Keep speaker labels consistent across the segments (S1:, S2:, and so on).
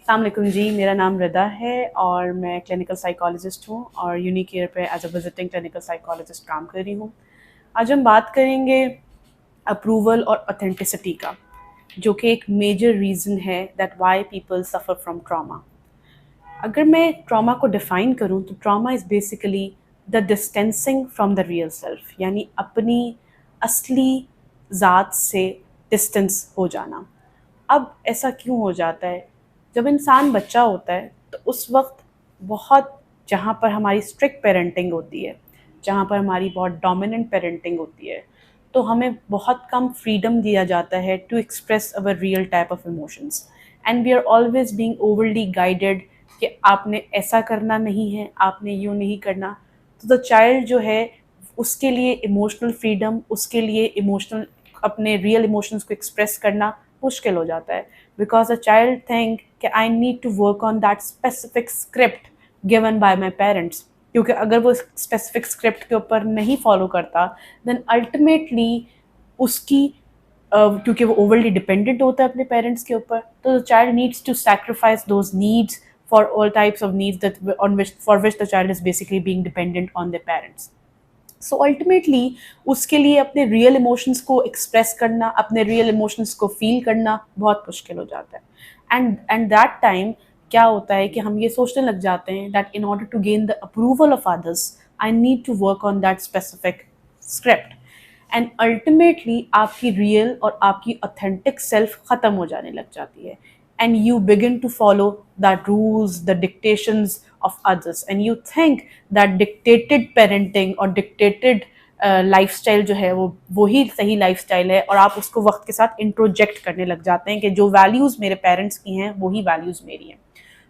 S1: अस्सलामुअलैकुम जी, मेरा नाम रिदा है और मैं क्लिनिकल साइकोलॉजिस्ट हूँ और यूनिकेयर पे as a visiting clinical psychologist काम कर रही हूँ। आज हम बात करेंगे अप्रूवल और ऑथेंटिसिटी का, जो कि एक मेजर रीज़न है that why people suffer from trauma. अगर मैं ट्रॉमा को डिफ़ाइन करूँ तो trauma is basically the distancing from the real self, यानी अपनी असली ज़ात से डिस्टेंस हो जाना। अब ऐसा क्यों हो जाता है? जब इंसान बच्चा होता है तो उस वक्त बहुत, जहाँ पर हमारी स्ट्रिक्ट पेरेंटिंग होती है, जहाँ पर हमारी बहुत डोमिनेंट पेरेंटिंग होती है, तो हमें बहुत कम फ्रीडम दिया जाता है to express our real type of emotions, and we are always being overly guided कि आपने ऐसा करना नहीं है, आपने यूँ नहीं करना। तो द चाइल्ड जो है, उसके लिए इमोशनल फ्रीडम, उसके लिए इमोशनल अपने रियल इमोशंस को एक्सप्रेस करना मुश्किल हो जाता है, बिकॉज अ चाइल्ड थिंक कि I need to work on that specific script given by my parents, क्योंकि अगर वो स्पेसिफिक स्क्रिप्ट के ऊपर नहीं फॉलो करता देन अल्टीमेटली उसकी क्योंकि वो ओवरली डिपेंडेंट होता है अपने पेरेंट्स के ऊपर, तो the child needs to sacrifice those needs for all types of needs that on which for which the child is basically being dependent on their parents. So ultimately उसके लिए अपने real emotions को express करना, अपने real emotions को feel करना बहुत मुश्किल हो जाता है। एंड दैट टाइम क्या होता है कि हम ये सोचने लग जाते हैं that in order to gain the approval of others I need to work on that specific script, and ultimately आपकी रियल और आपकी ऑथेंटिक सेल्फ ख़त्म हो जाने लग जाती है, and you begin to follow the rules, the dictations of others, and you think that dictated parenting or dictated lifestyle जो है वो ही सही लाइफस्टाइल है, और आप उसको वक्त के साथ इंट्रोजेक्ट करने लग जाते हैं कि जो वैल्यूज़ मेरे पेरेंट्स की हैं वही वैल्यूज़ मेरी हैं।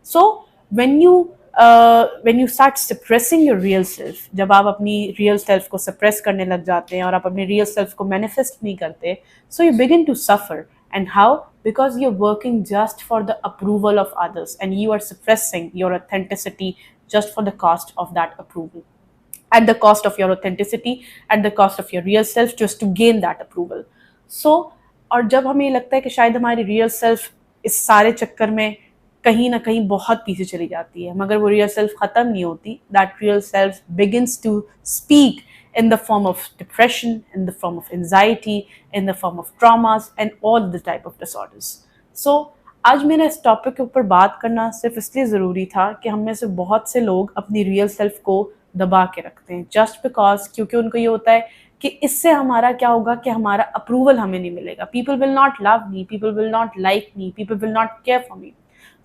S1: So when you when you start suppressing your real self, जब आप अपनी रियल सेल्फ को सप्रेस करने लग जाते हैं और आप अपनी रियल सेल्फ को मैनिफेस्ट नहीं करते, so you begin to suffer. And how? Because you're working just for the approval of others and you are suppressing your authenticity just for the cost of that approval, at the cost of your authenticity, at the cost of your real self, just to gain that approval. So और जब हमें ये लगता है कि शायद हमारी real self इस सारे चक्कर में कहीं ना कहीं बहुत पीछे चली जाती है, मगर वो रियल सेल्फ ख़त्म नहीं होती, that real self begins to speak in the form of depression, in the form of anxiety, in the form of traumas and all the type of disorders. So आज मेरा इस टॉपिक के ऊपर बात करना सिर्फ इसलिए ज़रूरी था कि हम में से बहुत से लोग अपनी रियल सेल्फ को दबा के रखते हैं जस्ट बिकॉज, क्योंकि उनको ये होता है कि इससे हमारा क्या होगा कि हमारा अप्रूवल हमें नहीं मिलेगा, people will not love me, people will not like me, people will not care for me.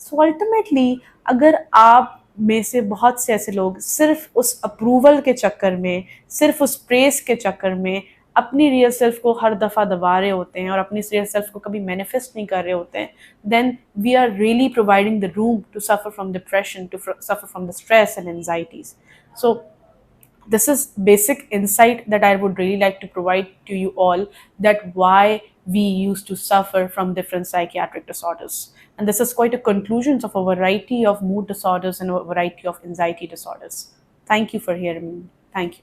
S1: So ultimately अगर आप में से बहुत से ऐसे लोग सिर्फ उस अप्रूवल के चक्कर में, सिर्फ उस प्रेस के चक्कर में अपनी रियल सेल्फ को हर दफ़ा दबा रहे होते हैं और अपनी रियल सेल्फ को कभी मैनिफेस्ट नहीं कर रहे होते हैं, then we are really providing the room to suffer from depression, to suffer from the stress and anxieties. So this is basic insight that I would really like to provide to you all, that why we used to suffer from different psychiatric disorders. And this is quite a conclusion of a variety of mood disorders and a variety of anxiety disorders. Thank you for hearing me. Thank you.